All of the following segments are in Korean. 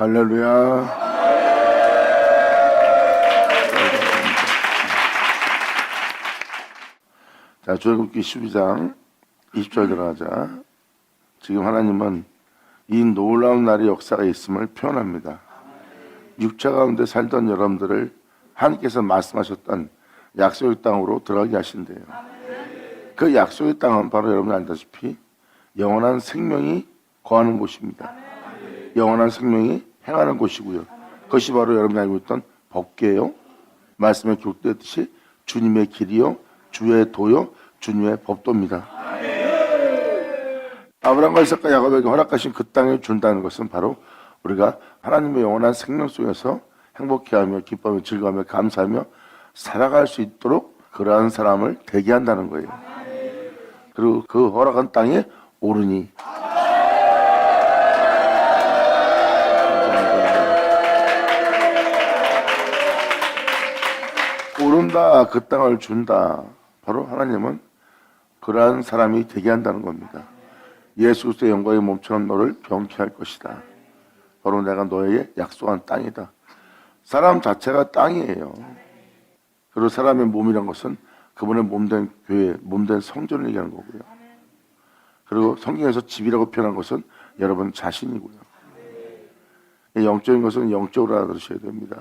할렐루야. 자, 출애굽기 12장 20절 들어가자. 지금 하나님은 이 놀라운 날의 역사가 있음을 표현합니다. 육체 가운데 살던 여러분들을 하나님께서 말씀하셨던 약속의 땅으로 들어가게 하신대요. 그 약속의 땅은 바로 여러분 알다시피 영원한 생명이 거하는 곳입니다. 영원한 생명이 행하는 곳이고요. 그것이 바로 여러분이 알고 있던 법궤요, 말씀에 기록되었듯이 주님의 길이요, 주의 도요, 주님의 법도입니다. 아브라함과 이삭과 야곱에게 허락하신 그 땅을 준다는 것은 바로 우리가 하나님의 영원한 생명 속에서 행복해하며 기뻐하며 즐거워하며 감사하며 살아갈 수 있도록 그러한 사람을 대기한다는 거예요. 그리고 그 허락한 땅에 오르니 오른다, 그 땅을 준다. 바로 하나님은 그러한 사람이 되게 한다는 겁니다. 예수 그리스도의 영광의 몸처럼 너를 병케 할 것이다. 바로 내가 너에게 약속한 땅이다. 사람 자체가 땅이에요. 그리고 사람의 몸이란 것은 그분의 몸된 교회, 몸된 성전을 얘기하는 거고요. 그리고 성경에서 집이라고 표현한 것은 여러분 자신이고요. 영적인 것은 영적으로 알아들으셔야 됩니다.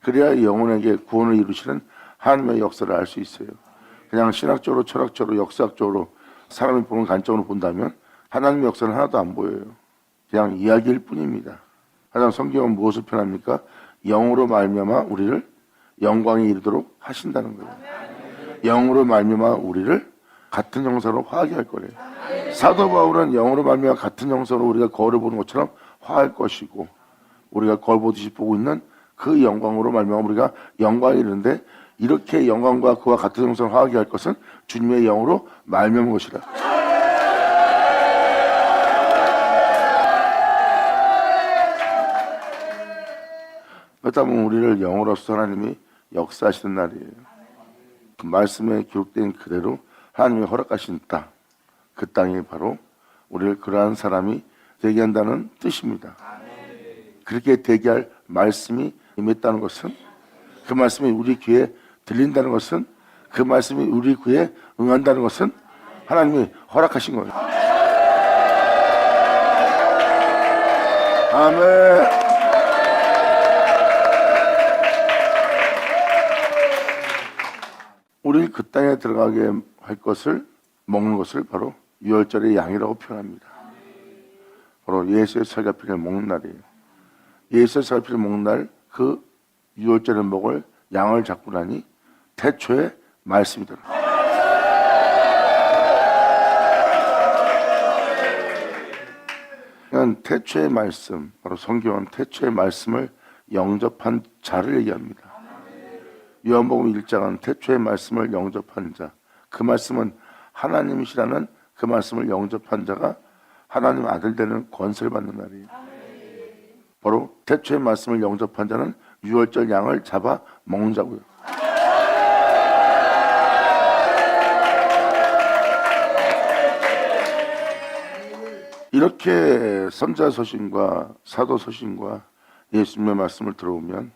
그래야 영혼에게 구원을 이루시는 하나님의 역사를 알 수 있어요. 그냥 신학적으로, 철학적으로, 역사학적으로 사람이 보는 관점으로 본다면 하나님의 역사는 하나도 안 보여요. 그냥 이야기일 뿐입니다. 하지만 성경은 무엇을 표현합니까? 영으로 말미암아 우리를 영광에 이르도록 하신다는 거예요. 영으로 말미암아 우리를 같은 형상으로 화하게 할 거래요. 사도 바울은 영으로 말미암아 같은 형상으로 우리가 거울을 보는 것처럼 화할 것이고, 우리가 거울 보듯이 보고 있는 그 영광으로 말미암아 우리가 영광에 이르는데, 이렇게 영광과 그와 같은 형상을 화하게 할 것은 주님의 영으로 말미암은 것이라. 그렇다면 우리를 영으로서 하나님이 역사하시는 날이에요. 그 말씀에 기록된 그대로 하나님이 허락하신 땅, 그 땅이 바로 우리를 그러한 사람이 되게 한다는 뜻입니다. 그렇게 되게 할 말씀이 임했다는 것은, 그 말씀이 우리 귀에 들린다는 것은, 그 말씀이 우리 귀에 응한다는 것은 하나님이 허락하신 거예요. 아멘. 우리 그 땅에 들어가게 할 것을, 먹는 것을 바로 유월절의 양이라고 표현합니다. 바로 예수의 살갑이를 먹는 날이에요. 예수의 살갑이를 먹는 날, 그 유월절에 먹을 양을 잡고 나니 태초에 말씀이더라. 그러니까 태초의 말씀, 바로 성경은 태초의 말씀을 영접한 자를 얘기합니다. 요한복음 1장은 태초의 말씀을 영접한 자, 그 말씀은 하나님이시라는 그 말씀을 영접한 자가 하나님 아들 되는 권세를 받는 날이에요. 바로 태초의 말씀을 영접한 자는 유월절 양을 잡아 먹는 자고요. 이렇게 선지자 서신과 사도 서신과 예수님의 말씀을 들어오면,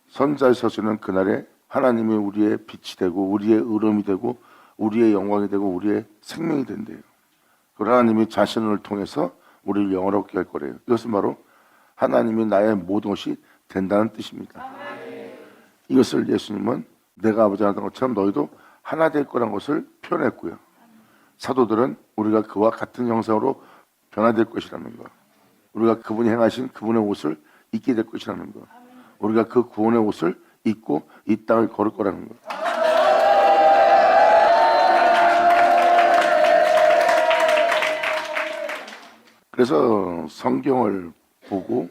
선지자 서신은 그날에 하나님이 우리의 빛이 되고 우리의 의로움이 되고 우리의 영광이 되고 우리의 생명이 된대요. 그 하나님이 자신을 통해서 우리를 영원롭게 할 거래요. 이것은 바로 하나님이 나의 모든 것이 된다는 뜻입니다. 이것을 예수님은 내가 아버지와 하던 것처럼 너희도 하나 될 거란 것을 표현했고요. 사도들은 우리가 그와 같은 형상으로 변화될 것이라는 것, 우리가 그분이 행하신 그분의 옷을 입게 될 것이라는 것, 우리가 그 구원의 옷을 입고 이 땅을 걸을 거라는 것. 그래서 성경을 보고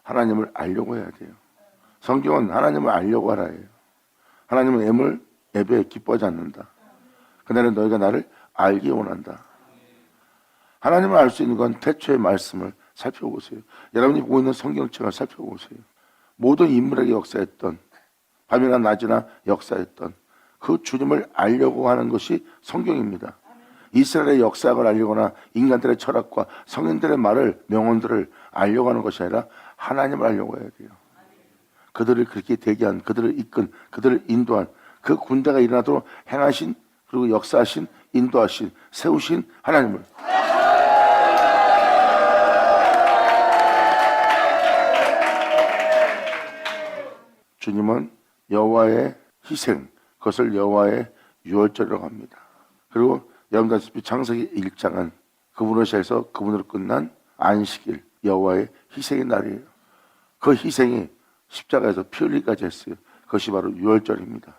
하나님을 알려고 해야 돼요. 성경은 하나님을 알려고 하라 해요. 하나님은 예배에 기뻐하지 않는다. 그날에 너희가 나를 알기 원한다. 하나님을 알 수 있는 건 태초의 말씀을 살펴보세요. 여러분이 보고 있는 성경책을 살펴보세요. 모든 인물에게 역사했던, 밤이나 낮이나 역사했던 그 주님을 알려고 하는 것이 성경입니다. 이스라엘의 역사학을 알려거나 인간들의 철학과 성인들의 말을, 명언들을 알려고 하는 것이 아니라 하나님을 알려고 해야 돼요. 그들을 그렇게 대기한, 그들을 이끈, 그들을 인도한 그 군대가 일어나도록 행하신, 그리고 역사하신, 인도하신, 세우신 하나님을. 주님은 여호와의 희생, 그것을 여호와의 유월절이라고 합니다. 그리고 여러분 아시다시피 창세기 1장은 그분으로 시작해서 그분으로 끝난 안식일, 여호와의 희생의 날이에요. 그 희생이 십자가에서 피 흘리기까지 했어요. 그것이 바로 유월절입니다.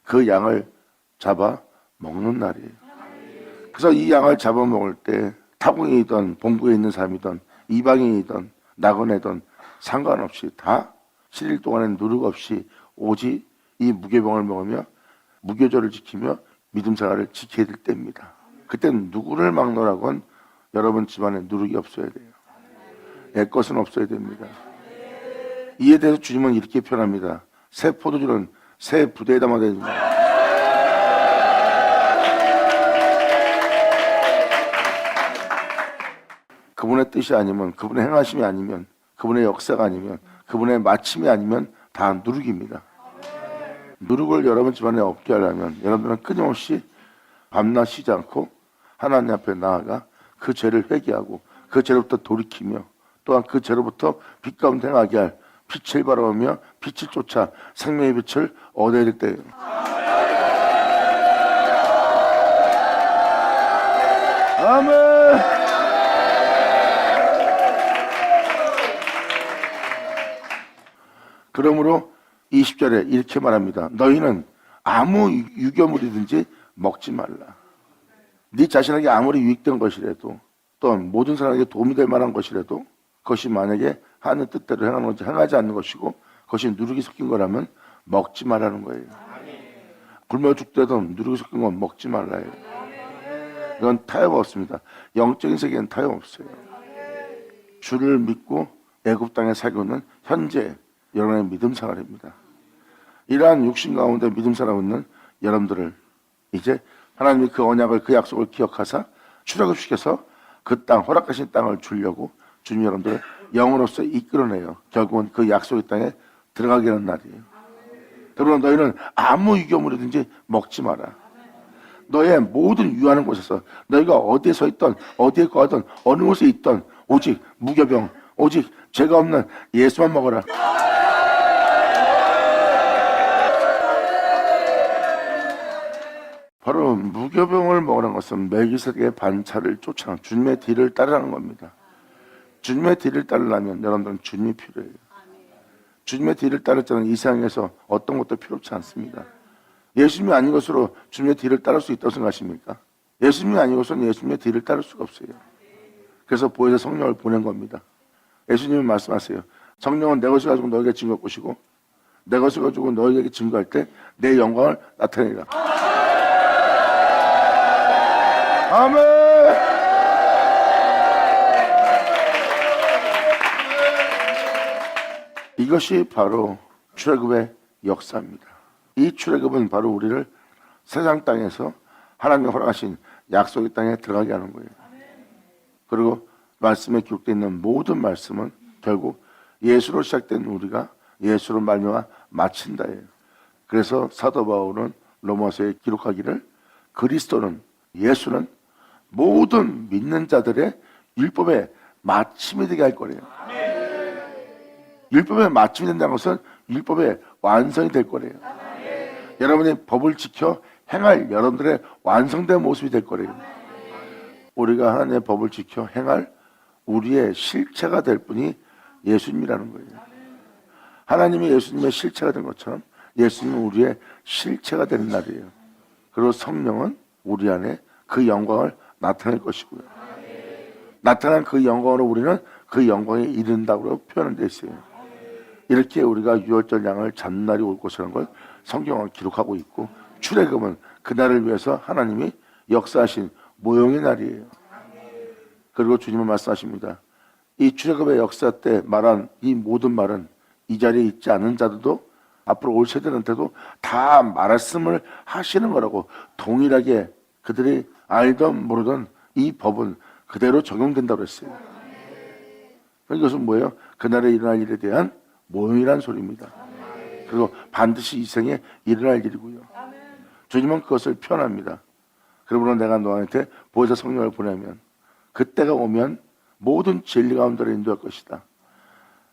그 양을 잡아 먹는 날이에요. 그래서 이 양을 잡아 먹을 때 타국이든 본국에 있는 사람이든 이방인이든 나그네든 상관없이 다 7일 동안에 누룩 없이 오직 이 무교병을 먹으며 무교절을 지키며 믿음 생활을 지켜야 될 때입니다. 그때는 누구를 막노라건 여러분 집안에 누룩이 없어야 돼요. 내 것은 없어야 됩니다. 이에 대해서 주님은 이렇게 표현합니다. 새 포도주는 새 부대에 담아야 됩니다. 그분의 뜻이 아니면, 그분의 행하심이 아니면, 그분의 역사가 아니면, 그분의 마침이 아니면 다 누룩입니다. 누룩을 여러분 집안에 없게 하려면 여러분은 끊임없이 밤낮 쉬지 않고 하나님 앞에 나아가 그 죄를 회개하고 그 죄로부터 돌이키며 또한 그 죄로부터 빛 가운데 행하게 할 빛을 바라보며 빛을 쫓아 생명의 빛을 얻어야 될 때예요. 아멘. 그러므로 20절에 이렇게 말합니다. 너희는 아무 유교물이든지 먹지 말라. 네 자신에게 아무리 유익된 것이라도 또한 모든 사람에게 도움이 될 만한 것이라도 그것이 만약에 하는 뜻대로 행하는 것이 행하지 않는 것이고 그것이 누룩이 섞인 거라면 먹지 말라는 거예요. 굶어 죽더라도 누룩이 섞인 건 먹지 말라요. 이건 타협 없습니다. 영적인 세계는 타협 없어요. 주를 믿고 애굽 땅에 살고 있는 현재 여러분의 믿음 생활입니다. 이러한 육신 가운데 믿음 살아가고 있는 여러분들을 이제 하나님이 그 언약을, 그 약속을 기억하사 출애굽시켜서 그 땅, 허락하신 땅을 주려고 주님 여러분들을 영으로서 이끌어내요. 결국은 그 약속의 땅에 들어가게 하는 날이에요. 여러분, 너희는 아무 유교물이든지 먹지 마라. 너의 모든 유하는 곳에서 너희가 어디에 서 있던 어디에 거하던 어느 곳에 있던 오직 무교병, 오직 죄가 없는 예수만 먹어라. 바로 무교병을 먹으라는 것은 멜기세덱의 반차를 쫓아 주님의 뒤를 따르라는 겁니다. 주님의 뒤를 따르려면 여러분들은 주님이 필요해요. 주님의 뒤를 따를 때는 이 세상에서 어떤 것도 필요치 않습니다. 예수님이 아닌 것으로 주님의 뒤를 따를 수 있다고 생각하십니까? 예수님이 아닌 것으로는 예수님의 뒤를 따를 수가 없어요. 그래서 보혜사 성령을 보낸 겁니다. 예수님이 말씀하세요. 성령은 내 것을 가지고 너에게 증거할 것이고 내 것을 가지고 너에게 증거할 때 내 영광을 나타내리라. 아멘. 이것이 바로 출애굽의 역사입니다. 이 출애굽은 바로 우리를 세상 땅에서 하나님이 허락하신 약속의 땅에 들어가게 하는 거예요. 그리고 말씀에 기록되어 있는 모든 말씀은 결국 예수로 시작된 우리가 예수로 말미암아 마친다예요. 그래서 사도 바울은 로마서에 기록하기를 그리스도는, 예수는 모든 믿는 자들의 율법의 마침이 되게 할 거래요. 율법의 마침이 된다는 것은 율법의 완성이 될 거래요. 여러분이 법을 지켜 행할 여러분들의 완성된 모습이 될 거래요. 우리가 하나님의 법을 지켜 행할 우리의 실체가 될 분이 예수님이라는 거예요. 하나님이 예수님의 실체가 된 것처럼 예수님은 우리의 실체가 되는 날이에요. 그리고 성령은 우리 안에 그 영광을 나타낼 것이고요. 나타난 그 영광으로 우리는 그 영광에 이른다고 표현을 되어 있어요. 이렇게 우리가 유월절 양을 잡는 날이 올 것이라는 걸 성경은 기록하고 있고 출애굽은 그날을 위해서 하나님이 역사하신 모형의 날이에요. 그리고 주님은 말씀하십니다. 이 출애굽의 역사 때 말한 이 모든 말은 이 자리에 있지 않은 자들도 앞으로 올 세대한테도 다 말씀을 하시는 거라고 동일하게 그들이 알던 모르던 이 법은 그대로 적용된다고 했어요. 이것은 뭐예요? 그날에 일어날 일에 대한 모형이란 소리입니다. 그리고 반드시 이 생에 일어날 일이고요. 주님은 그것을 표현합니다. 그러므로 내가 너한테 보혜사 성령을 보내면 그때가 오면 모든 진리 가운데로 인도할 것이다.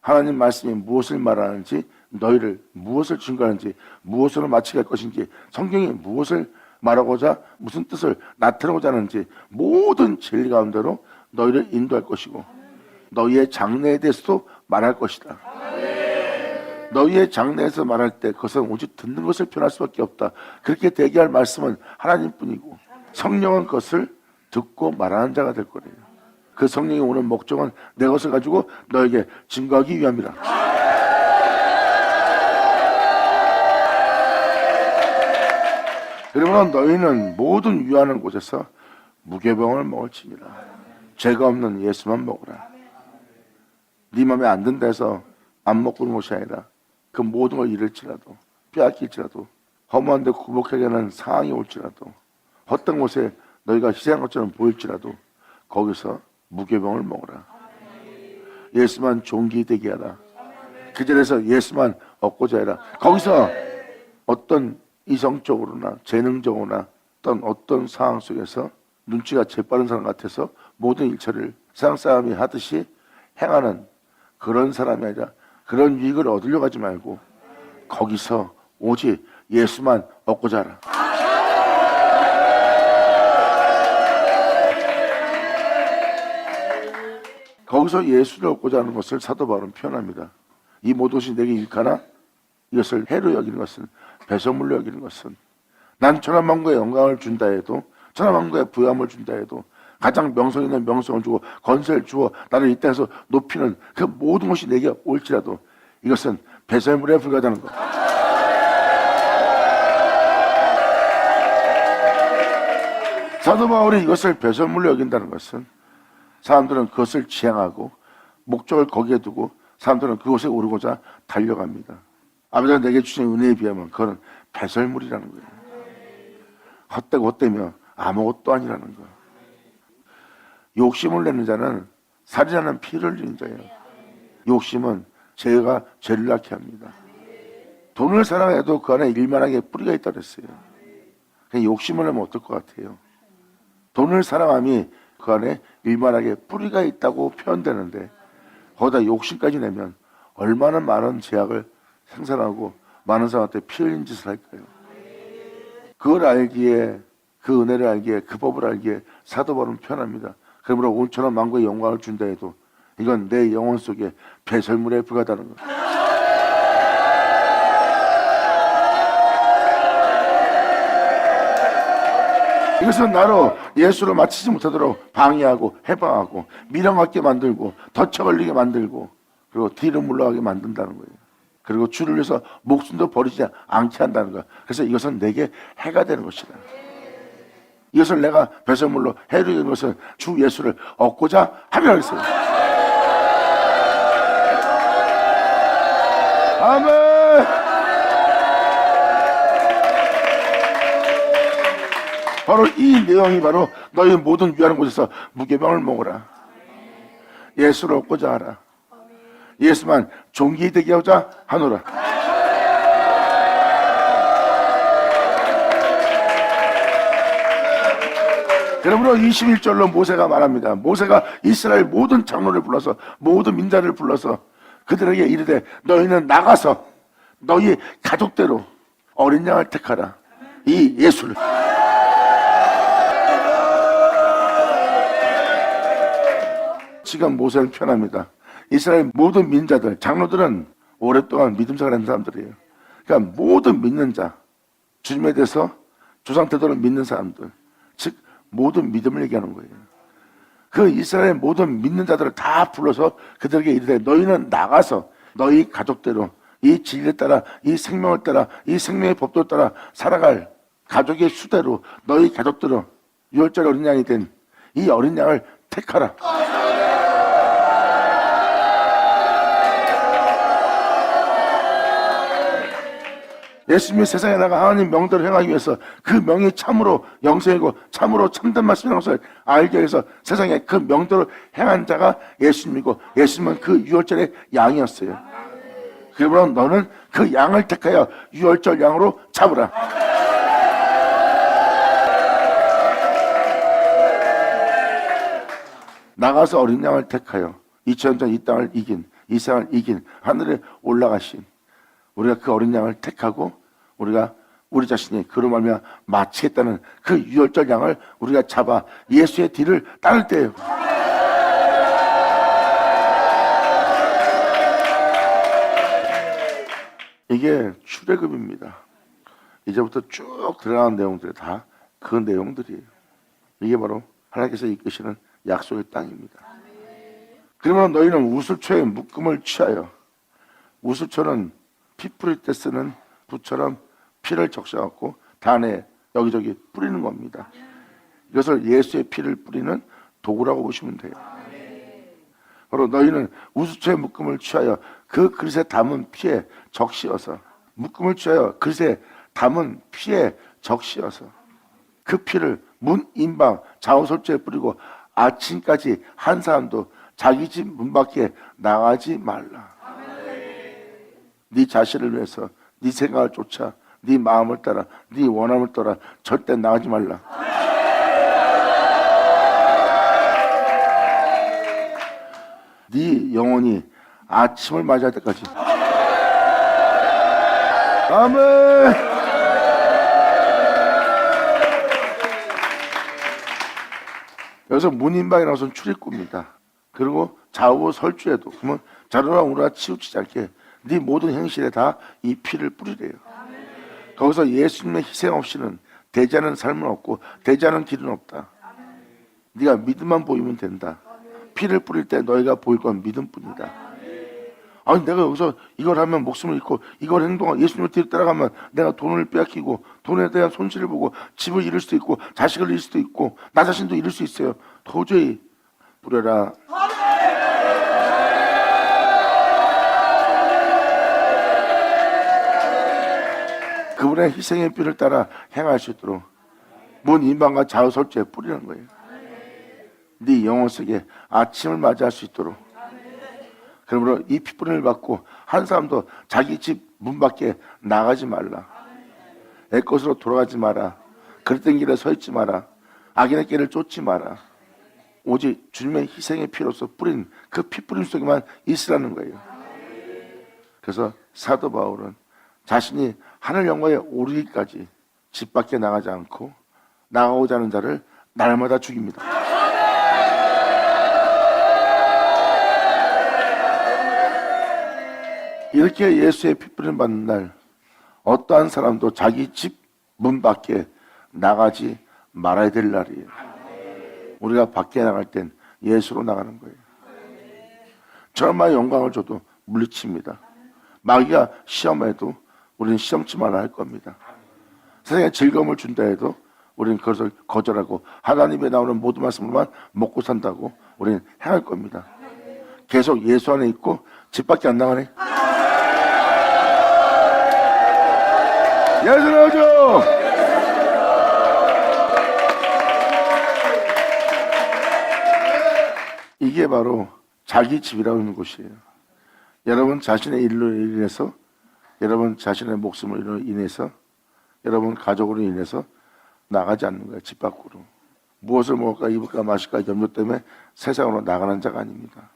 하나님 말씀이 무엇을 말하는지, 너희를 무엇을 증거하는지, 무엇으로 마치게 할 것인지, 성경이 무엇을 말하고자 무슨 뜻을 나타내고자 하는지 모든 진리 가운데로 너희를 인도할 것이고, 너희의 장래에 대해서도 말할 것이다. 너희의 장래에서 말할 때 그것은 오직 듣는 것을 표현할 수밖에 없다. 그렇게 대기할 말씀은 하나님뿐이고, 성령은 그것을 듣고 말하는 자가 될 거래요. 그 성령이 오는 목적은 내 것을 가지고 너에게 증거하기 위함이라. 그러면 너희는 모든 유하는 곳에서 무교병을 먹을지니라. 죄가 없는 예수만 먹으라. 네 맘에 안 든다 해서 안 먹고 는 것이 아니라 그 모든 걸 잃을지라도, 빼앗길지라도, 허무한 데 굴복하게 하는 상황이 올지라도, 헛된 곳에 너희가 희생한 것처럼 보일지라도 거기서 무교병을 먹으라. 예수만 존귀되게 하라. 그 자리에서 예수만 얻고자 해라. 거기서 어떤 이성적으로나 재능적으로나 어떤 상황 속에서 눈치가 재빠른 사람 같아서 모든 일처리를 세상 사람이 하듯이 행하는 그런 사람이 아니라, 그런 유익을 얻으려고 하지 말고 거기서 오직 예수만 얻고자 하라. 거기서 예수를 얻고자 하는 것을 사도 바울은 표현합니다. 이 모든 것이 내게 유익하나 이것을 해로 여기는 것은, 배설물로 여기는 것은, 난 천하만국의 영광을 준다 해도, 천하만국의 부유함을 준다 해도, 가장 명성 있는 명성을 주고 권세를 주어 나를 이 땅에서 높이는 그 모든 것이 내게 올지라도 이것은 배설물에 불과하다는 것. 사도 바울이 이것을 배설물로 여긴다는 것은, 사람들은 그것을 지향하고 목적을 거기에 두고 사람들은 그곳에 오르고자 달려갑니다. 아버지가 내게 주신 은혜에 비하면 그거는 배설물이라는 거예요. 헛되고 헛되며 아무것도 아니라는 거예요. 욕심을 내는 자는 살인하는 피를 흘리는 자예요. 욕심은 죄가 죄를 낳게 합니다. 돈을 사랑해도 그 안에 일만하게 뿌리가 있다고 했어요. 그냥 욕심을 하면 어떨 것 같아요? 돈을 사랑함이 그 안에 일만하게 뿌리가 있다고 표현되는데, 거기다 욕심까지 내면 얼마나 많은 죄악을 생산하고 많은 사람한테 피 흘린 짓을 할까요? 그걸 알기에, 그 은혜를 알기에, 그 법을 알기에 사도 바울은 표현합니다. 그러므로 온천한 만국의 영광을 준다 해도 이건 내 영혼 속에 배설물에 불과하다는 것. 이것은 나로 예수를 마치지 못하도록 방해하고 해방하고 미련하게 만들고 덫에 걸리게 만들고 그리고 뒤로 물러가게 만든다는 거예요. 그리고 주를 위해서 목숨도 버리지 않게 한다는 거예요. 그래서 이것은 내게 해가 되는 것이다. 이것을 내가 배설물로 해로 여기는 것은 주 예수를 얻고자 하며 했어요. 아멘. 바로 이 내용이 바로 너희 모든 유하는 곳에서 무교병을 먹으라. 예수를 얻고자 하라. 예수만 존귀되게 하고자 하노라. 그러므로 21절로 모세가 말합니다. 모세가 이스라엘 모든 장로를 불러서, 모든 민자를 불러서 그들에게 이르되 너희는 나가서 너희 가족대로 어린 양을 택하라. 이 예수를. 지금 모세를 표현합니다. 이스라엘 모든 민자들, 장로들은 오랫동안 믿음 생활을 하는 사람들이에요. 그러니까 모든 믿는 자, 주님에 대해서 조상 태도를 믿는 사람들, 즉 모든 믿음을 얘기하는 거예요. 그 이스라엘 모든 믿는 자들을 다 불러서 그들에게 이르되 너희는 나가서 너희 가족대로 이 진리를 따라, 이 생명을 따라, 이 생명의 법도를 따라 살아갈 가족의 수대로 너희 가족대로 6월절 어린 양이 된 이 어린 양을 택하라. 예수님이 세상에 나가 하나님 명대로 행하기 위해서 그 명이 참으로 영생이고 참으로 참된 말씀이라는 것을 알기 위해서 세상에 그 명대로 행한 자가 예수님이고 예수님은 그 유월절의 양이었어요. 그러므로 너는 그 양을 택하여 유월절 양으로 잡으라. 나가서 어린 양을 택하여 2000년 전 이 땅을 이긴, 이 세상을 이긴 하늘에 올라가신 우리가 그 어린 양을 택하고 우리가 우리 자신이 그로 말미암아 마치겠다는 그 유월절 양을 우리가 잡아 예수의 뒤를 따를 때예요. 이게 출애굽입니다. 이제부터 쭉 들어가는 내용들이 다 그 내용들이에요. 이게 바로 하나님께서 이끄시는 약속의 땅입니다. 그러면 너희는 우슬초에 묶음을 취하여, 우슬초는 피 뿌릴 때 쓰는 붓처럼 피를 적셔갖고 단에 여기저기 뿌리는 겁니다. 이것을 예수의 피를 뿌리는 도구라고 보시면 돼요. 바로 너희는 우슬초에 묶음을 취하여 그 그릇에 담은 피에 적시어서, 묶음을 취하여 그릇에 담은 피에 적시어서 그 피를 문 인방 좌우설주에 뿌리고 아침까지 한 사람도 자기 집 문 밖에 나가지 말라. 네 자신을 위해서 네 생각을 쫓아 네 마음을 따라 네 원함을 따라 절대 나가지 말라. 네 영혼이 아침을 맞이할 때까지. 아멘. 여기서 문인방에 나와서 출입구입니다. 그리고 좌우 설주에도, 그러면 자루나 우나 치우치지 않게 네 모든 행실에 다 이 피를 뿌리래요. 거기서 예수님의 희생 없이는 되지 않은 삶은 없고 되지 않은 길은 없다. 네가 믿음만 보이면 된다. 피를 뿌릴 때 너희가 보일 건 믿음뿐이다. 아니 내가 여기서 이걸 하면 목숨을 잃고 이걸 행동하고 예수님을 뒤로 따라가면 내가 돈을 빼앗기고 돈에 대한 손실을 보고 집을 잃을 수도 있고 자식을 잃을 수도 있고 나 자신도 잃을 수 있어요. 도저히 뿌려라. 그분의 희생의 피를 따라 행할 수 있도록 문 인방과 좌우설주에 뿌리는 거예요. 네 영혼 속에 아침을 맞이할 수 있도록. 그러므로 이 피뿌림을 받고 한 사람도 자기 집 문 밖에 나가지 말라. 애 것으로 돌아가지 마라. 그릇된 길에 서 있지 마라. 악인의 길을 쫓지 마라. 오직 주님의 희생의 피로서 뿌린 그 피뿌림 속에만 있으라는 거예요. 그래서 사도 바울은 자신이 하늘 영광에 오르기까지 집 밖에 나가지 않고 나가고자 하는 자를 날마다 죽입니다. 이렇게 예수의 피뿌림 받는 날 어떠한 사람도 자기 집 문 밖에 나가지 말아야 될 날이에요. 우리가 밖에 나갈 땐 예수로 나가는 거예요. 저마의 영광을 줘도 물리칩니다. 마귀가 시험해도 우리는 시험치 말아야 할 겁니다. 세상에 즐거움을 준다 해도 우리는 그것을 거절하고 하나님에 나오는 모든 말씀으로만 먹고 산다고 우리는 행할 겁니다. 계속 예수 안에 있고 집 밖에 안 나가네. 예수 나오죠. 이게 바로 자기 집이라고 하는 곳이에요. 여러분 자신의 일로 인해서, 여러분 자신의 목숨으로 인해서, 여러분 가족으로 인해서 나가지 않는 거예요. 집 밖으로. 무엇을 먹을까 입을까 마실까 염려 때문에 세상으로 나가는 자가 아닙니다.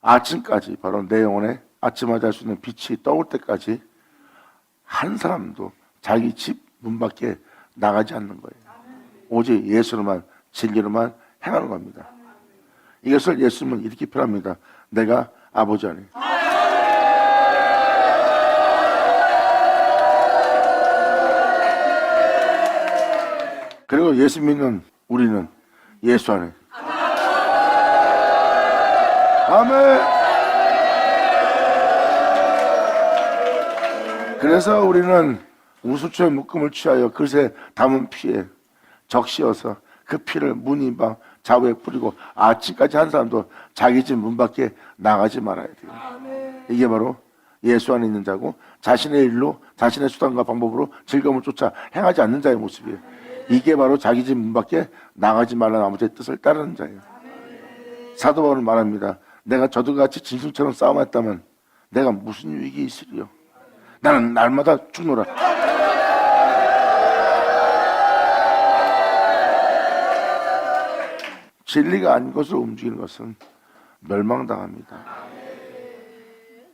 아침까지, 바로 내 영혼에 아침마다 할 수 있는 빛이 떠올 때까지 한 사람도 자기 집 문 밖에 나가지 않는 거예요. 오직 예수로만, 진리로만 행하는 겁니다. 이것을 예수님은 이렇게 표현합니다. 내가 아버지 안에. 그리고 예수 믿는 우리는 예수 안에. 아멘. 그래서 우리는 우수초의 묶음을 취하여 그릇에 담은 피에 적시어서 그 피를 문 인방 좌우에 뿌리고 아침까지 한 사람도 자기 집 문 밖에 나가지 말아야 돼요. 이게 바로 예수 안에 있는 자고 자신의 일로 자신의 수단과 방법으로 즐거움을 쫓아 행하지 않는 자의 모습이에요. 이게 바로 자기 집 문 밖에 나가지 말라는 아버지의 뜻을 따르는 자예요. 사도 바울은 말합니다. 내가 저들과 같이 짐승처럼 싸움했다면 내가 무슨 유익이 있으리요. 나는 날마다 죽노라. 진리가 아닌 것으로 움직이는 것은 멸망당합니다.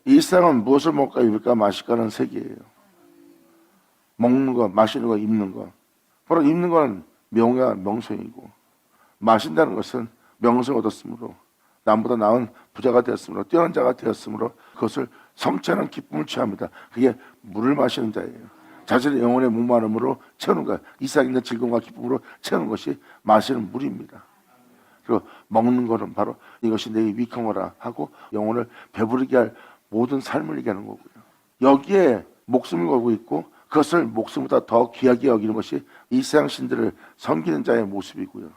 이 세상은 무엇을 먹을까 입을까 마실까는 세계예요. 먹는 거, 마시는 거, 입는 거. 바로 입는 건 명예와 명성이고, 마신다는 것은 명성을 얻었으므로, 남보다 나은 부자가 되었으므로, 뛰어난 자가 되었으므로 그것을 성취하는 기쁨을 취합니다. 그게 물을 마시는 자예요. 자신의 영혼의 목마름으로 채우는 거예요. 이 세상에 있는 즐거움과 기쁨으로 채우는 것이 마시는 물입니다. 그리고 먹는 거는 바로 이것이 내 유익한 거라 하고 영혼을 배부르게 할 모든 삶을 얘기하는 거고요. 여기에 목숨을 걸고 있고 그것을 목숨보다 더 귀하게 여기는 것이 이 세상 신들을 섬기는 자의 모습이고요.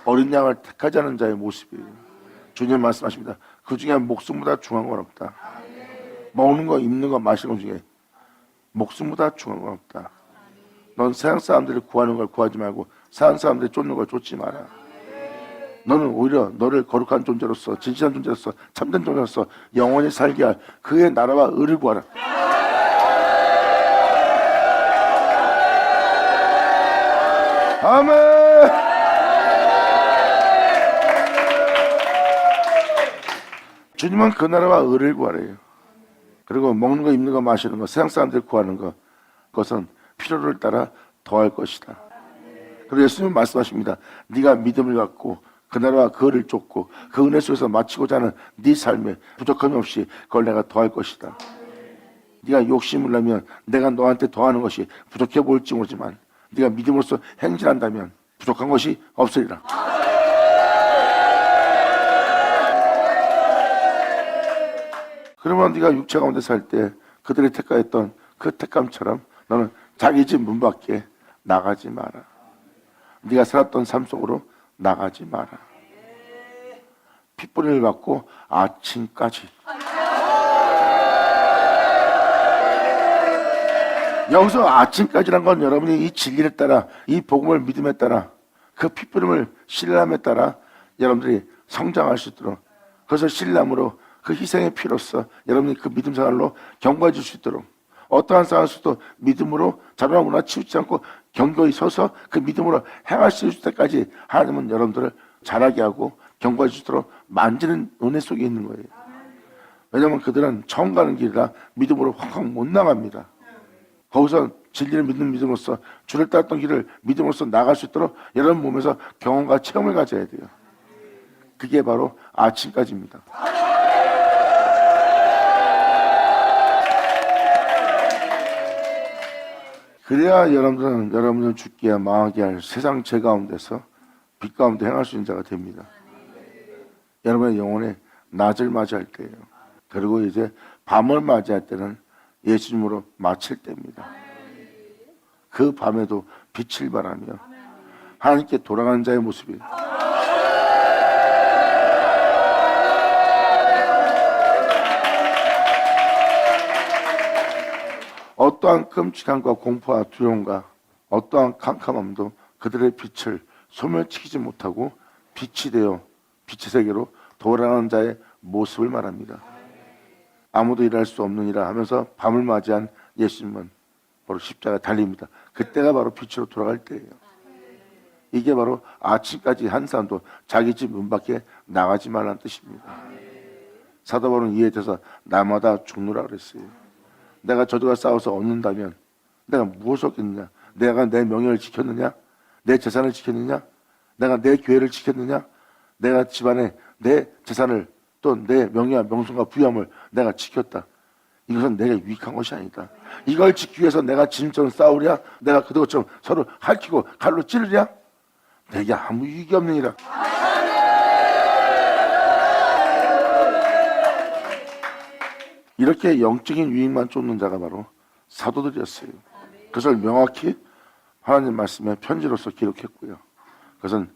어린 양을 택하지 않은 자의 모습이에요. 주님 말씀하십니다. 그 중에 목숨보다 중요한 건 없다. 먹는 거, 입는 거, 마시는 것 중에 목숨보다 중요한 건 없다. 넌 세상 사람들이 구하는 걸 구하지 말고 세상 사람들이 쫓는 걸 쫓지 마라. 너는 오히려 너를 거룩한 존재로서, 진실한 존재로서, 참된 존재로서 영원히 살게 할 그의 나라와 의를 구하라. 아멘. 주님은 그 나라와 의를 구하래요. 그리고 먹는 거, 입는 거, 마시는 거, 세상 사람들이 구하는 거, 그것은 필요를 따라 더할 것이다. 그리고 예수님은 말씀하십니다. 네가 믿음을 갖고 그 나라와 그 의를 쫓고 그 은혜 속에서 마치고자 하는 네 삶에 부족함이 없이 그걸 내가 더할 것이다. 네가 욕심을 내면 내가 너한테 더하는 것이 부족해 보일지 모르지만 네가 믿음으로써 행진한다면 부족한 것이 없으리라. 그러면 네가 육체 가운데 살 때 그들이 택하였던 그 택감처럼 너는 자기 집 문 밖에 나가지 마라. 네가 살았던 삶 속으로 나가지 마라. 핏뿌리를 받고 아침까지. 여기서 아침까지란 건 여러분이 이 진리에 따라, 이 복음을 믿음에 따라, 그 핏뿌림을 신뢰함에 따라 여러분들이 성장할 수 있도록, 그것을 신뢰함으로 그 희생의 피로써 여러분이 그 믿음 생활로 경과해 줄 수 있도록, 어떠한 상황에서도 믿음으로 자존하거나 치우치지 않고 견고히 서서 그 믿음으로 행할 수 있을 때까지 하나님은 여러분들을 자라게 하고 경과해 주도록 만지는 은혜 속에 있는 거예요. 왜냐하면 그들은 처음 가는 길이라 믿음으로 확확 못 나갑니다. 거기서 진리를 믿는 믿음으로써 주를 따랐던 길을 믿음으로써 나갈 수 있도록 여러분 몸에서 경험과 체험을 가져야 돼요. 그게 바로 아침까지입니다. 그래야 여러분들은 여러분을 죽게 망하게 할 세상 죄 가운데서 빛 가운데 행할 수 있는 자가 됩니다. 여러분의 영혼의 낮을 맞이할 때예요. 그리고 이제 밤을 맞이할 때는 예수님으로 마칠 때입니다. 그 밤에도 빛을 발하며 하나님께 돌아가는 자의 모습이에요. 어떠한 끔찍함과 공포와 두려움과 어떠한 캄캄함도 그들의 빛을 소멸시키지 못하고 빛이 되어 빛의 세계로 돌아가는 자의 모습을 말합니다. 아무도 일할 수 없느니라 하면서 밤을 맞이한 예수님은 바로 십자가에 달립니다. 그때가 바로 빛으로 돌아갈 때예요. 이게 바로 아침까지 한 사람도 자기 집 문 밖에 나가지 말라는 뜻입니다. 사도 바울은 이에 대해서 날마다 죽노라 그랬어요. 내가 저들과 싸워서 얻는다면 내가 무엇을 얻겠느냐? 내가 내 명예를 지켰느냐? 내 재산을 지켰느냐? 내가 내 교회를 지켰느냐? 내가 집안에 내 재산을 또 내 명예와 명성과 부유함을 내가 지켰다. 이것은 내가 유익한 것이 아니다. 이걸 지키기 위해서 내가 진처럼 싸우랴? 내가 그것처럼 서로 핥히고 칼로 찌르랴? 내게 아무 유익이 없느니라. 이렇게 영적인 유익만 쫓는 자가 바로 사도들이었어요. 그것을 명확히 하나님 말씀의 편지로서 기록했고요. 그것은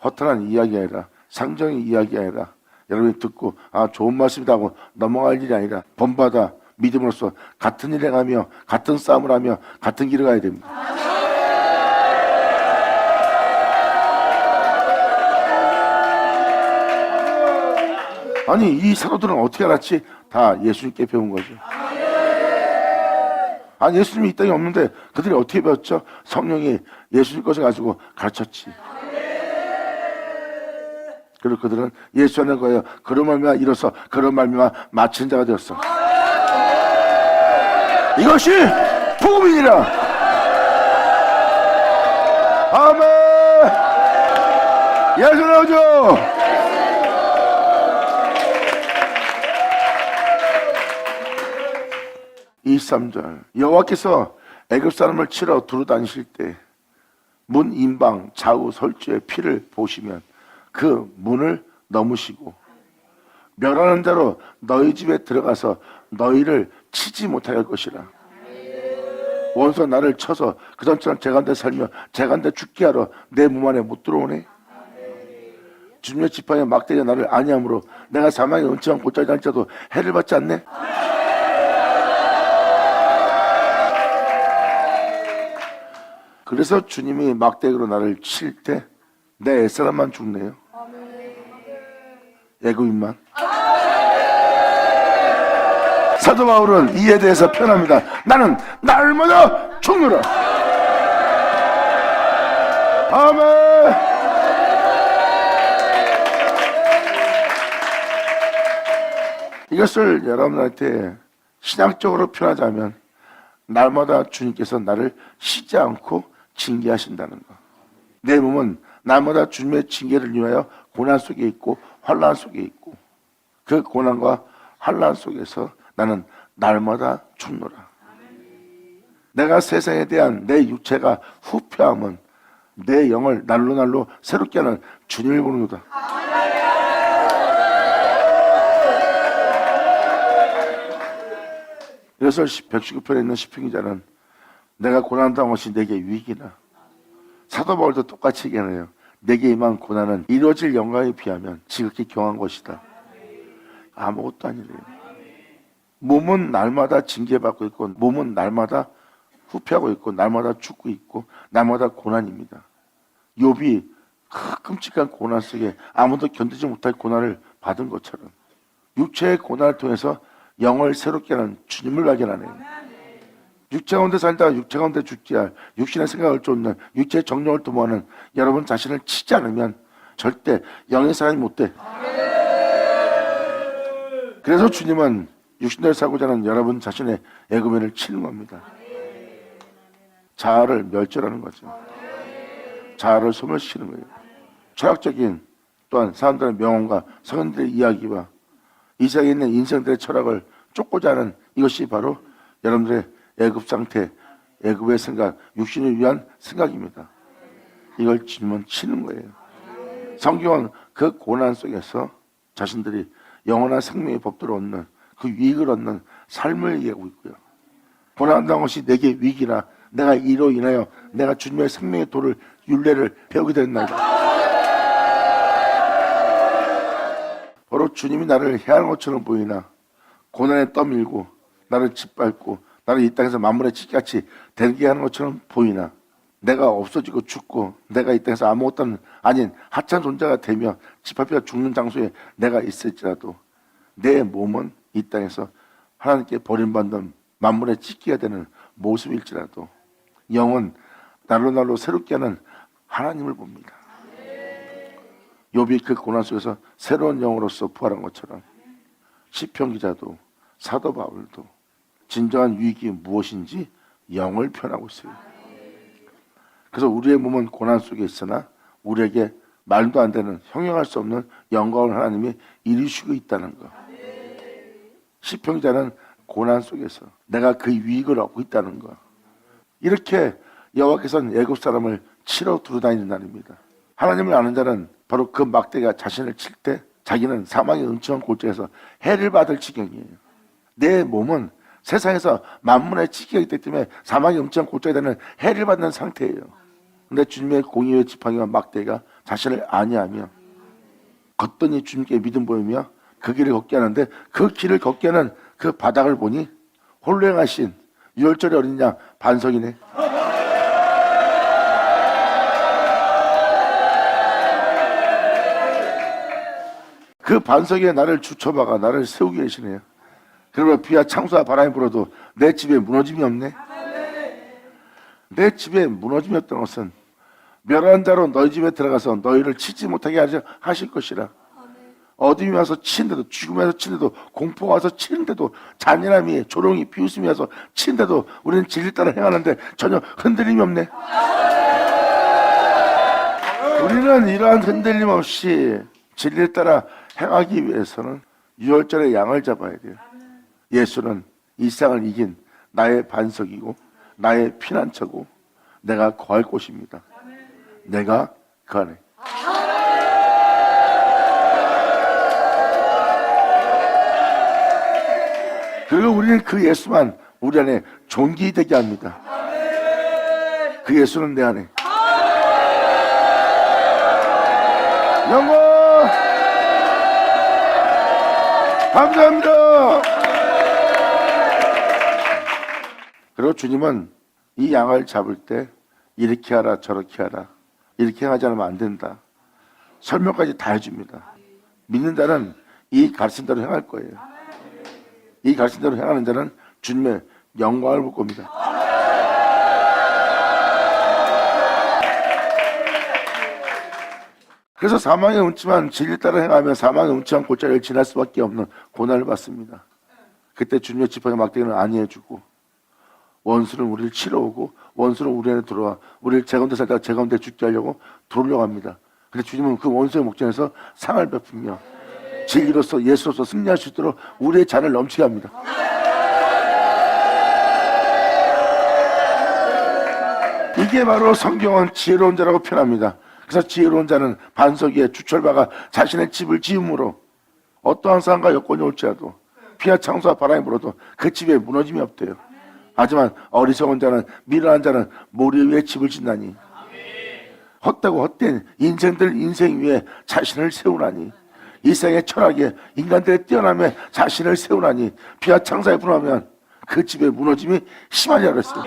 허탄한 이야기가 아니라 상정의 이야기가 아니라 여러분이 듣고 좋은 말씀이다 하고 넘어갈 일이 아니라 본받아 믿음으로써 같은 일을 행하며 같은 싸움을 하며 같은 길을 가야 됩니다. 아니 이 사도들은 어떻게 알았지? 다 예수님께 배운 거죠. 아니 예수님이 이 땅에 없는데 그들이 어떻게 배웠죠? 성령이 예수님 것을 가지고 가르쳤지. 그리고 그들은 예수 안에 거예요. 그런 말미암아 이로써 그런 말미암아 마치는 자가 되었어. 이것이 복음이니라. 아멘. 예수 나오죠. 23절 여호와께서 애굽 사람을 치러 두루 다니실 때 문 임방 좌우 설주의 피를 보시면 그 문을 넘으시고 멸하는 자로 너희 집에 들어가서 너희를 치지 못하게 할 것이라. 원수가 나를 쳐서 그 전처럼 제 가운데 살며 제 가운데 죽게 하러 내 몸 안에 못 들어오네. 주님의 지팡이와 막대기가 나를 아니하므로 내가 사망의 은총한 곧잘 다닐지라도 해를 받지 않네. 그래서 주님이 막대기로 나를 칠 때 내 애사람만 죽네요. 애굽인만. 사도 바울은 이에 대해서 표현합니다. 나는 날마다 죽노라. 아멘. 이것을 여러분한테 신학적으로 표현하자면 날마다 주님께서 나를 쉬지 않고 징계하신다는 것. 내 몸은 날마다 주님의 징계를 위하여 고난 속에 있고 환난 속에 있고 그 고난과 환난 속에서 나는 날마다 죽노라. 내가 세상에 대한 내 육체가 후패함은 내 영을 날로 날로 새롭게 하는 주님을 보는도다. 그래서 119편에 있는 시편 기자는 내가 고난당한 것이 내게 위기나. 사도 바울도 똑같이 얘기하네요. 내게 임한 고난은 이루어질 영광에 비하면 지극히 경한 것이다. 아무것도 아니래요. 몸은 날마다 징계받고 있고 몸은 날마다 후패하고 있고 날마다 죽고 있고 날마다 고난입니다. 욥이 끔찍한 고난 속에 아무도 견디지 못할 고난을 받은 것처럼 육체의 고난을 통해서 영을 새롭게 하는 주님을 발견하네요. 육체 가운데 살다가 육체 가운데 죽지 할 육신의 생각을 쫓는 육체의 정욕을 도모하는 여러분 자신을 치지 않으면 절대 영의 사람이 못 돼. 그래서 주님은 육신대로 살고자 하는 여러분 자신의 애굽인을 치는 겁니다. 자아를 멸절하는 거죠. 자아를 소멸시키는 거예요. 철학적인 또한 사람들의 명언과 성인들의 이야기와 이 세상에 있는 인생들의 철학을 쫓고자 하는 이것이 바로 여러분들의 애굽 상태, 애굽의 생각, 육신을 위한 생각입니다. 이걸 주님은 치는 거예요. 성경은 그 고난 속에서 자신들이 영원한 생명의 법도를 얻는 그 위익을 얻는 삶을 얘기하고 있고요. 고난당한 것이 내게 위기나 내가 이로 인하여 내가 주님의 생명의 도를 율례를 배우게 됐나이다. 바로 주님이 나를 해하는 것처럼 보이나 고난에 떠밀고 나를 짓밟고 나를 이 땅에서 만물의 치기같이 되게 하는 것처럼 보이나 내가 없어지고 죽고 내가 이 땅에서 아무것도 아닌 하찮은 존재가 되며 짓밟혀 죽는 장소에 내가 있을지라도 내 몸은 이 땅에서 하나님께 버림받는 만물의 찢기가 되는 모습일지라도 영은 날로 날로 새롭게 하는 하나님을 봅니다. 욥이 그 고난 속에서 새로운 영으로서 부활한 것처럼 시편 기자도 사도 바울도 진정한 유익이 무엇인지 영을 표현하고 있어요. 그래서 우리의 몸은 고난 속에 있으나 우리에게 말도 안 되는 형용할 수 없는 영광을 하나님이 이루시고 있다는 것. 시편 기자는 고난 속에서 내가 그 유익을 얻고 있다는 것. 이렇게 여호와께서는 애굽 사람을 치러 두루다니는 날입니다. 하나님을 아는 자는 바로 그 막대가 자신을 칠 때 자기는 사망의 은총한 골짜기에서 해를 받을 지경이에요. 내 몸은 세상에서 만문의 찢기가 있기 때문에 사망의 은총한 골짜기에 되는 해를 받는 상태예요. 근데 주님의 공의의 지팡이와 막대가 자신을 아니하며 걷더니 주님께 믿음 보이며 그 길을 걷게 하는데 그 길을 걷게 하는 그 바닥을 보니 홀로 행하신 유월절의 어린 양 반석이네. 그 반석에 나를 주쳐박아 나를 세우게 계시네요. 그러면 비와 창수와 바람이 불어도 내 집에 무너짐이 없네. 내 집에 무너짐이 없다는 것은 멸한 자로 너희 집에 들어가서 너희를 치지 못하게 하실 것이라. 어둠이 와서 치는데도, 죽음이 와서 치는데도, 공포가 와서 치는데도, 잔인함이, 조롱이, 비웃음이 와서 치는데도 우리는 진리 따라 행하는데 전혀 흔들림이 없네. 우리는 이러한 흔들림 없이 진리를 따라 행하기 위해서는 유월절의 양을 잡아야 돼요. 예수는 이 세상을 이긴 나의 반석이고 나의 피난처고 내가 거할 곳입니다. 내가 그 안에. 그리고 우리는 그 예수만 우리 안에 존귀되게 합니다. 그 예수는 내 안에. 영광! 감사합니다. 그리고 주님은 이 양을 잡을 때 이렇게 하라 저렇게 하라 이렇게 하지 않으면 안 된다 설명까지 다 해줍니다. 믿는 자는 이 가르침대로 행할 거예요. 이 가르침대로 행하는 자는 주님의 영광을 볼 겁니다. 그래서 사망의 음침한 진리 따라 행하면 사망의 음침한 골짜기를 지날 수밖에 없는 고난을 받습니다. 그때 주님의 지팡이 막대기는 안위해주고 원수는 우리를 치러오고 원수는 우리 안에 들어와 우리를 제 가운데 살다가 제 가운데 죽게 하려고 들어오려고 합니다. 근데 주님은 그 원수의 목전에서 상을 베풀며 진리로서 예수로서 승리할 수 있도록 우리의 잔을 넘치게 합니다. 이게 바로 성경은 지혜로운 자라고 표현합니다. 그래서 지혜로운 자는 반석 위에 주철박아 자신의 집을 지음으로 어떠한 상황과 여건이 올지라도 피와 창수와 바람이 불어도 그 집에 무너짐이 없대요. 하지만 어리석은 자는 미련한 자는 모래 위에 집을 짓나니 헛되고 헛된 인생 위에 자신을 세우나니 이 세상의 철학에 인간들의 뛰어남에 자신을 세우나니 피와 창수에 불어하면 그 집에 무너짐이 심하리라 그랬어요.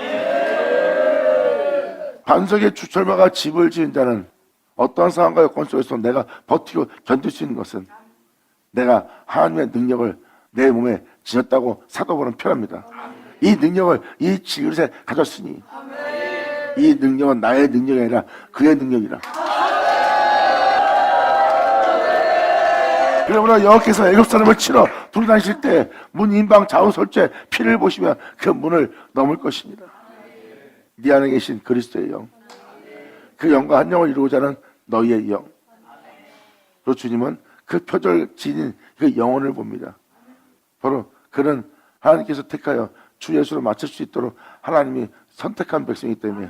반석에 주철박아 집을 지은 자는 어떠한 상황과 여건 속에서 내가 버티고 견딜 수 있는 것은 내가 하나님의 능력을 내 몸에 지녔다고 사도보는 표현합니다. 이 능력을 이 지그릇에 가졌으니 이 능력은 나의 능력이 아니라 그의 능력이라. 그러므로 여호와께서 애굽 사람을 치러 두루다니실 때 문 인방 좌우 설주에 피를 보시면 그 문을 넘을 것입니다. 네 안에 계신 그리스도의 영, 그 영과 한 영을 이루고자 하는 너희의 영. 그리고 주님은 그 표절 지닌 그 영혼을 봅니다. 바로 그는 하나님께서 택하여 주 예수로 맞출 수 있도록 하나님이 선택한 백성이기 때문에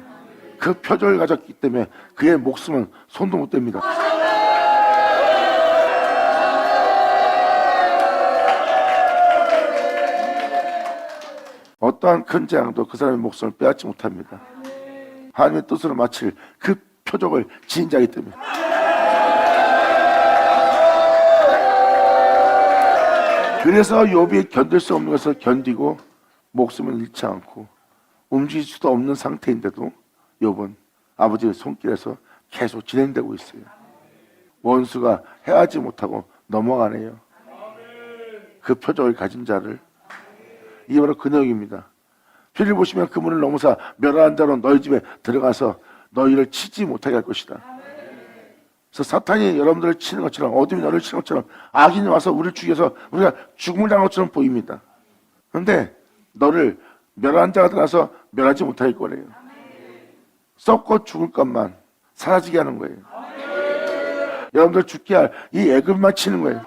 그 표절을 가졌기 때문에 그의 목숨은 손도 못 댑니다. 어떠한 큰 재앙도 그 사람의 목숨을 빼앗지 못합니다. 하나님의 뜻으로 마칠 그 표적을 지은 자이기 때문에. 그래서 욥이 견딜 수 없는 것을 견디고 목숨을 잃지 않고 움직일 수도 없는 상태인데도 욥은 아버지의 손길에서 계속 진행되고 있어요. 원수가 해하지 못하고 넘어가네요. 그 표적을 가진 자를. 이게 바로 그 내용입니다. 피를 보시면 그 문을 넘어서 멸한 자로 너희 집에 들어가서 너희를 치지 못하게 할 것이다. 그래서 사탄이 여러분들을 치는 것처럼 어둠이 너를 치는 것처럼 악인이 와서 우리를 죽여서 우리가 죽음을 당한 것처럼 보입니다. 그런데 너를 멸한 자가 들어가서 멸하지 못할 거래요. 썩고 죽을 것만 사라지게 하는 거예요. 여러분들 죽게 할 이 애굽만 치는 거예요.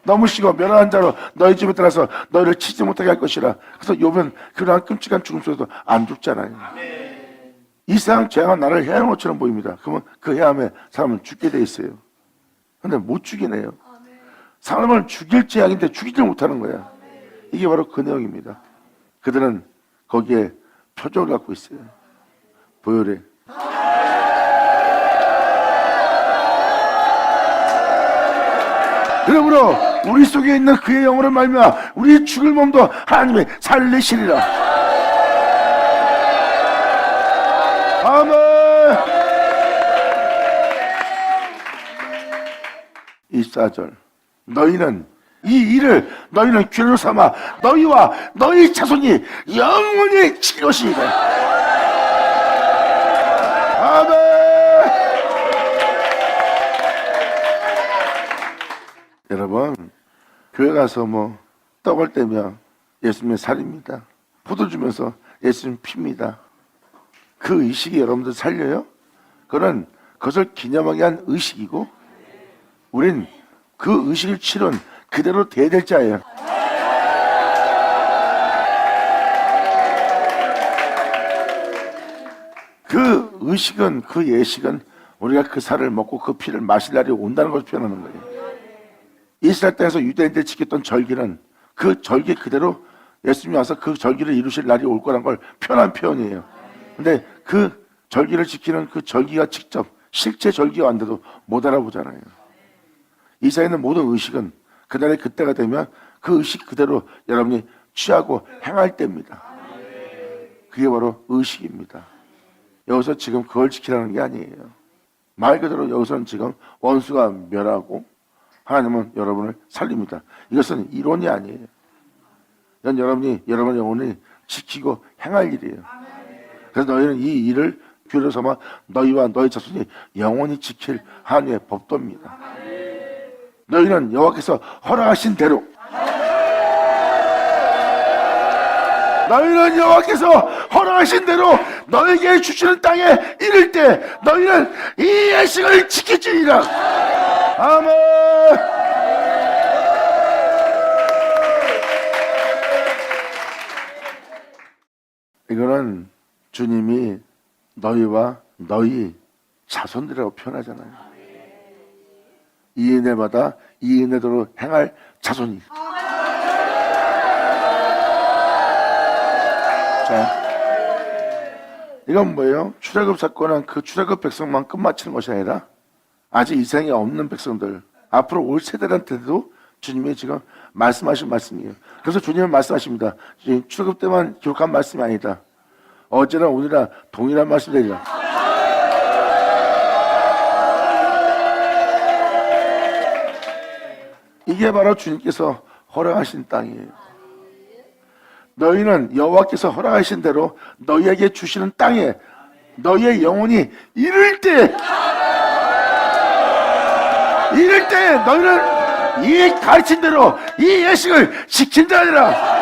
너무 쉬고 멸한 자로 너희 집에 들어가서 너희를 치지 못하게 할 것이라. 그래서 욥은 그러한 끔찍한 죽음 속에서 안 죽잖아요. 이 세상 죄가 나를 해하는 것처럼 보입니다. 그러면 그 해함에 사람은 죽게 돼 있어요. 근데 못 죽이네요. 사람을 죽일 죄악인데 죽이질 못하는 거야. 이게 바로 그 내용입니다. 그들은 거기에 표적을 갖고 있어요. 보혈에 그러므로 우리 속에 있는 그의 영으로 말미암아 우리 죽을 몸도 하나님이 살리시리라. 아멘. 24절 너희는 이 일을 너희는 귀로 삼아 너희와 너희 자손이 영원히 지킬 것이니라. 아멘. 여러분 교회 가서 뭐 떡을 떼며 예수님의 살입니다. 포도 주면서 예수님 핍니다. 그 의식이 여러분들 살려요? 그건 그것을 기념하기 위한 의식이고 우린 그 의식을 치른 그대로 돼야 될 자예요. 그 의식은 그 예식은 우리가 그 살을 먹고 그 피를 마실 날이 온다는 것을 표현하는 거예요. 이스라엘 땅에서 유대인들이 지켰던 절기는 그 절기 그대로 예수님이 와서 그 절기를 이루실 날이 올 거란 걸 표현한 표현이에요. 근데 그 절기를 지키는 그 절기가 직접 실제 절기가 왔는데도 못 알아보잖아요. 이 사이에 있는 모든 의식은 그날의 그때가 되면 그 의식 그대로 여러분이 취하고 행할 때입니다. 그게 바로 의식입니다. 여기서 지금 그걸 지키라는 게 아니에요. 말 그대로 여기서는 지금 원수가 멸하고 하나님은 여러분을 살립니다. 이것은 이론이 아니에요. 이건 여러분의 영혼이 지키고 행할 일이에요. 그래서 너희는 이 일을 귀로 삼아 너희와 너희 자손이 영원히 지킬 하나님의 법도입니다. 너희는 여호와께서 허락하신 대로 너희는 여호와께서 허락하신 대로 너에게 주시는 땅에 이를 때 너희는 이 예식을 지킬지니라. 아멘. 이거는 주님이 너희와 너희 자손들이라고 표현하잖아요. 이 은혜마다 이 은혜대로 행할 자손이. 자, 이건 뭐예요? 출애굽 사건은 그 출애굽 백성만 끝마치는 것이 아니라 아직 이 세상에 없는 백성들, 앞으로 올 세대한테도 주님이 지금 말씀하신 말씀이에요. 그래서 주님은 말씀하십니다. 출애굽 때만 기록한 말씀이 아니다. 어제나 오늘이나 동일한 말씀들이라. 이게 바로 주님께서 허락하신 땅이에요. 너희는 여호와께서 허락하신 대로 너희에게 주시는 땅에 너희의 영혼이 이를 때 너희는 이 가르친 대로 이 예식을 지킨다 아니라.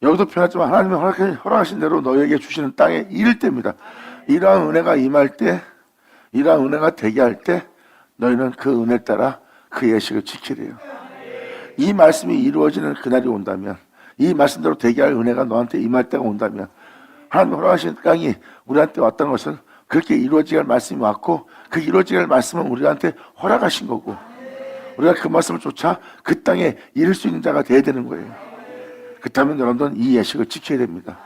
여기도 표현하지만 하나님이 허락하신 대로 너희에게 주시는 땅에 이를 때입니다. 이러한 은혜가 임할 때, 이러한 은혜가 되게 할 때 너희는 그 은혜 따라 그 예식을 지키래요. 이 말씀이 이루어지는 그날이 온다면, 이 말씀대로 되게 할 은혜가 너한테 임할 때가 온다면, 하나님 허락하신 땅이 우리한테 왔다는 것은 그렇게 이루어지게 할 말씀이 왔고, 그 이루어지게 할 말씀은 우리한테 허락하신 거고, 우리가 그 말씀을 쫓아 그 땅에 이룰 수 있는 자가 되어야 되는 거예요. 그렇다면 여러분들은 이 예식을 지켜야 됩니다.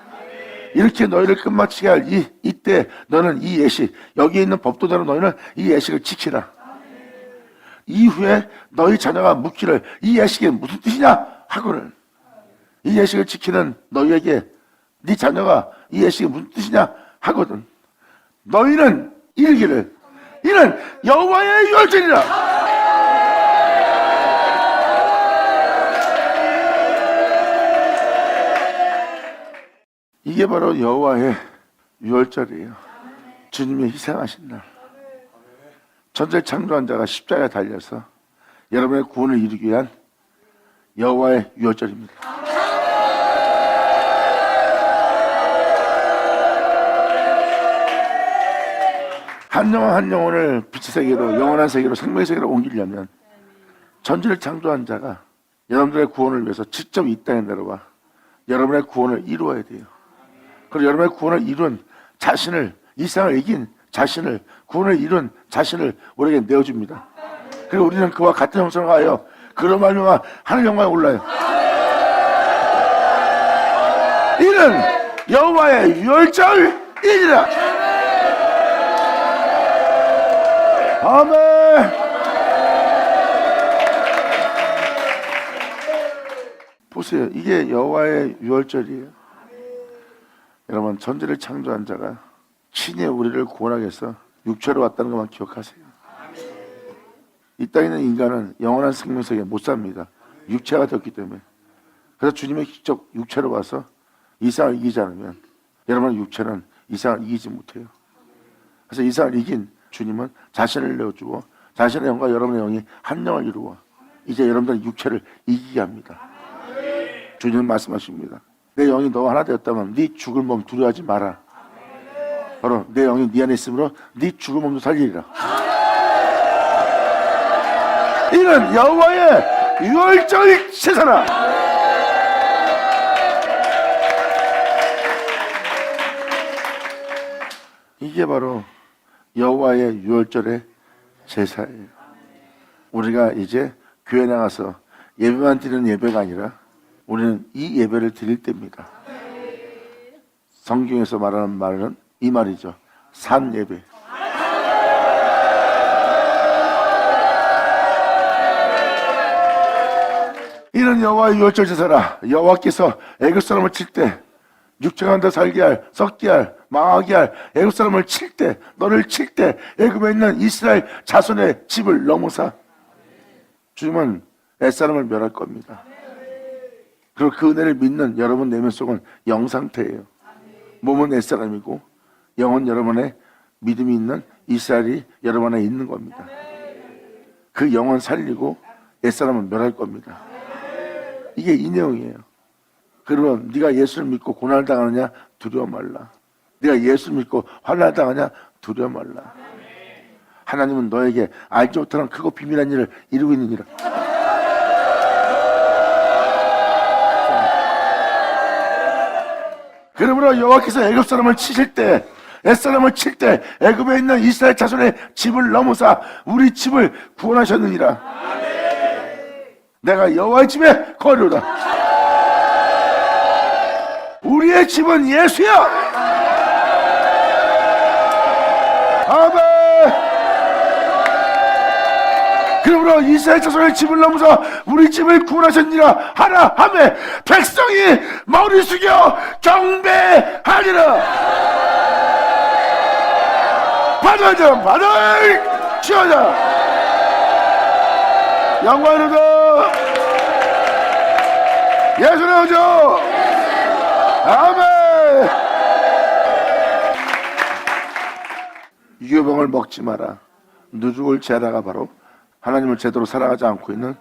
이렇게 너희를 끝마치게 할 이때 너는 이 예식, 여기에 있는 법도대로 너희는 이 예식을 지키라. 이후에 너희 자녀가 묻기를 이 예식이 무슨 뜻이냐 하고는, 이 예식을 지키는 너희에게 네 자녀가 이 예식이 무슨 뜻이냐 하거든, 너희는 이르기를 이는 여호와의 유월절이라. 이게 바로 여호와의 유월절이에요. 주님이 희생하신 날. 천지를 창조한 자가 십자가에 달려서 여러분의 구원을 이루기 위한 여호와의 유월절입니다. 한 영혼 한 영혼을 빛의 세계로, 영원한 세계로, 생명의 세계로 옮기려면 천지를 창조한 자가 여러분들의 구원을 위해서 직접 이 땅에 내려와 여러분의 구원을 이루어야 돼요. 그리고 여러분의 구원을 이룬 자신을, 이 세상을 이긴 자신을, 구원을 이룬 자신을 우리에게 내어줍니다. 그리고 우리는 그와 같은 형상을 하여 그로 말미암아 하늘 영광에 올라요. 이는 여호와의 유월절이니라. 아멘. 보세요. 이게 여호와의 유월절이에요. 여러분, 천지를 창조한 자가 친히 우리를 구원하기 위해서 육체로 왔다는 것만 기억하세요. 이 땅에 있는 인간은 영원한 생명 속에 못 삽니다. 육체가 되었기 때문에. 그래서 주님이 직접 육체로 와서 이 세상을 이기지 않으면 여러분의 육체는 이 세상을 이기지 못해요. 그래서 이 세상을 이긴 주님은 자신을 내어주고 자신의 영과 여러분의 영이 한 영을 이루어 이제 여러분들의 육체를 이기게 합니다. 주님은 말씀하십니다. 내 영이 너와 하나 되었다면 네 죽을 몸 두려워하지 마라. 바로 내 영이 네 안에 있으므로 네 죽을 몸도 살리리라. 이는 여호와의 유월절 제사라. 이게 바로 여호와의 유월절의 제사예요. 우리가 이제 교회 나가서 예배만 드리는 예배가 아니라 우리는 이 예배를 드릴 때입니다. 성경에서 말하는 말은 이 말이죠. 산 예배. 이는 여호와의 유월절 제사라. 여호와께서 애굽 사람을 칠 때 육체가 한다 살게 할, 썩게 할, 망하게 할 애굽 사람을 칠 때, 너를 칠 때 애굽에 있는 이스라엘 자손의 집을 넘어사 주님은 옛사람을 멸할 겁니다. 그리고 그 은혜를 믿는 여러분 내면 속은 영 상태예요. 몸은 옛사람이고 영은 여러분의 믿음이 있는 이스라엘이 여러분 안에 있는 겁니다. 그 영은 살리고 옛사람은 멸할 겁니다. 이게 이 내용이에요. 그러면 네가 예수를 믿고 고난을 당하느냐? 두려워 말라. 네가 예수를 믿고 환난을 당하냐? 두려워 말라. 하나님은 너에게 알지 못하는 크고 비밀한 일을 이루고 있느니라. 그러므로 여호와께서 애굽 사람을 치실 때, 옛사람을 칠 때 애굽에 있는 이스라엘 자손의 집을 넘어사 우리 집을 구원하셨느니라. 내가 여호와의 집에 거류다. 우리의 집은 예수야. 아멘. 그러므로 이스라엘 자손의 집을 넘어서 우리 집을 구원하셨느니라 하라 하매 백성이 머리 숙여 경배하리라. 받아자 받아 치어자 영광으로다 예수의 오죠. 아멘. 유교병을 먹지 마라. 누룩을 제하다가 바로 하나님을 제대로 사랑하지 않고 있는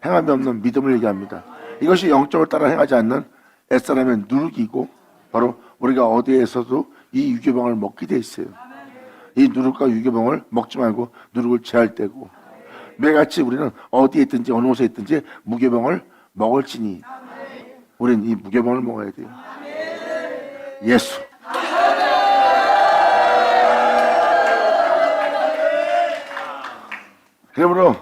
행함이 없는 믿음을 얘기합니다. 이것이 영적을 따라 행하지 않는 옛사람의 누룩이고 바로 우리가 어디에서도 이 유교병을 먹게 돼 있어요. 이 누룩과 유교병을 먹지 말고 누룩을 제할 때고 매같이 우리는 어디에 있든지 어느 곳에 있든지 무교병을 먹을지니 우리는 이 무교병을 먹어야 돼요. 예수. 그러므로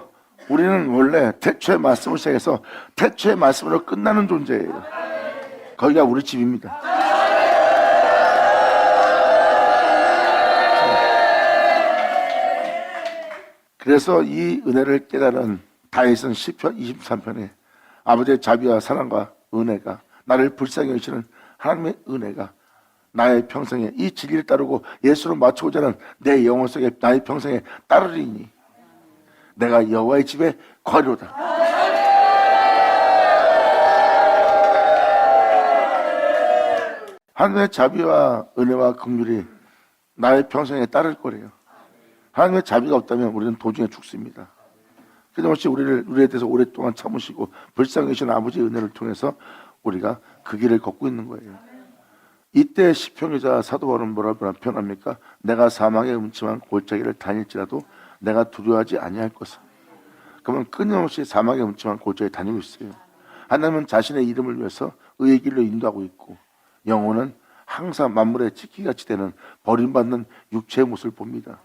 우리는 원래 태초의 말씀을 시작해서 태초의 말씀으로 끝나는 존재예요. 거기가 우리 집입니다. 그래서 이 은혜를 깨달은 다윗은 시편 23편에 아버지의 자비와 사랑과 은혜가 나를 불쌍히 여기시는 하나님의 은혜가 나의 평생에 이 진리를 따르고 예수를 맞추고자 하는 내 영혼 속에 나의 평생에 따르리니 내가 여호와의 집에 거류다. 하나님의 자비와 은혜와 긍휼이 나의 평생에 따를 거래요. 하나님의 자비가 없다면 우리는 도중에 죽습니다. 그동안씩 우리에 대해서 오랫동안 참으시고 불쌍히 여기신 아버지의 은혜를 통해서 우리가 그 길을 걷고 있는 거예요. 이때 시편기자 사도 바울은 뭐라고 표현합니까? 내가 사망의 음침한 골짜기를 다닐지라도 내가 두려워하지 아니할 것을. 그러면 끊임없이 사망의 음침한 골짜기에 다니고 있어요. 하나님은 자신의 이름을 위해서 의의 길로 인도하고 있고 영혼은 항상 만물의 찢기같이 되는 버림받는 육체의 모습을 봅니다.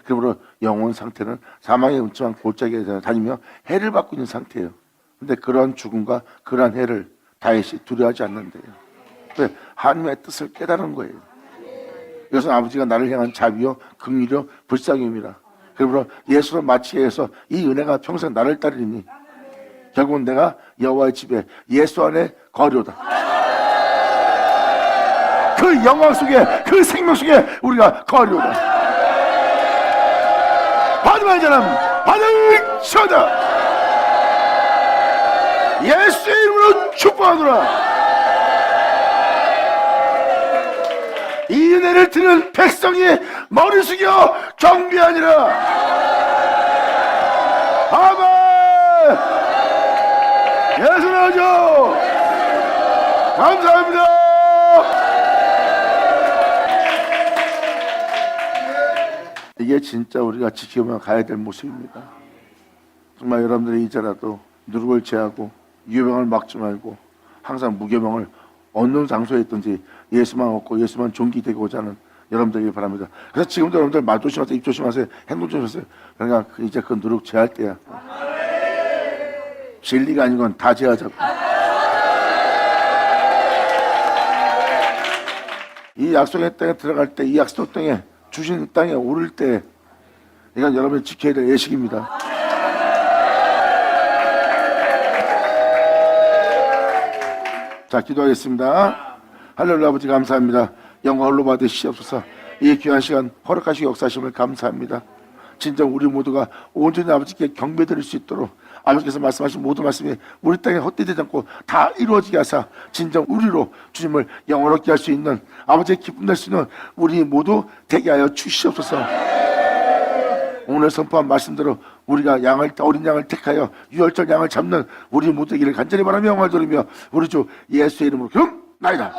그러므로 영혼 상태는 사망의 음침한 골짜기에 다니며 해를 받고 있는 상태예요. 그런데 그러한 죽음과 그러한 해를 다윗이 두려워하지 않는데요. 왜? 하나님의 뜻을 깨달은 거예요. 이것은 아버지가 나를 향한 자비요 긍휼이요 불쌍함이라. 그러므로 예수로 마치게 해서 이 은혜가 평생 나를 따르리니 결국은 내가 여호와의 집에 예수 안에 거리오다. 그 영광 속에, 그 생명 속에 우리가 거리오다. 받으면 자람 받을지어다. 예수의 이름으로 축복하노라. 이 은혜를 드는 백성이 머리 숙여 경배하니라. 아멘. 예수 나오죠. 감사합니다. 이게 진짜 우리가 지키며 가야 될 모습입니다. 정말 여러분들이 이제라도 누룩을 제하고 유병을 막지 말고 항상 무교명을 어느 장소에 있든지 예수만 얻고 예수만 존귀되고자 하는 여러분들이길 바랍니다. 그래서 지금도 여러분들 말 조심하세요, 입 조심하세요, 행동 조심하세요. 그러니까 이제 그 누룩 제할 때야. 진리가 아닌 건 다 제하자고. 이 약속의 땅에 들어갈 때, 이 약속 땅에 주신 땅에 오를 때, 이건 여러분이 지켜야 될 예식입니다. 자, 기도하겠습니다. 할렐루야. 아버지 감사합니다. 영광 홀로 받으시옵소서. 이 귀한 시간 허락하시고 역사하심을 감사합니다. 진정 우리 모두가 온전히 아버지께 경배드릴 수 있도록 아버지께서 말씀하신 모든 말씀이 우리 땅에 헛되지 않고 다 이루어지게 하사 진정 우리로 주님을 영원롭게 할 수 있는 아버지의 기쁨 낼 수 있는 우리 모두 되게 하여 주시옵소서. 오늘 선포한 말씀대로 우리가 어린 양을 택하여 유월절 양을 잡는 우리 모두에게 간절히 바라며 영광을 돌리며 우리 주 예수의 이름으로 기도나이다.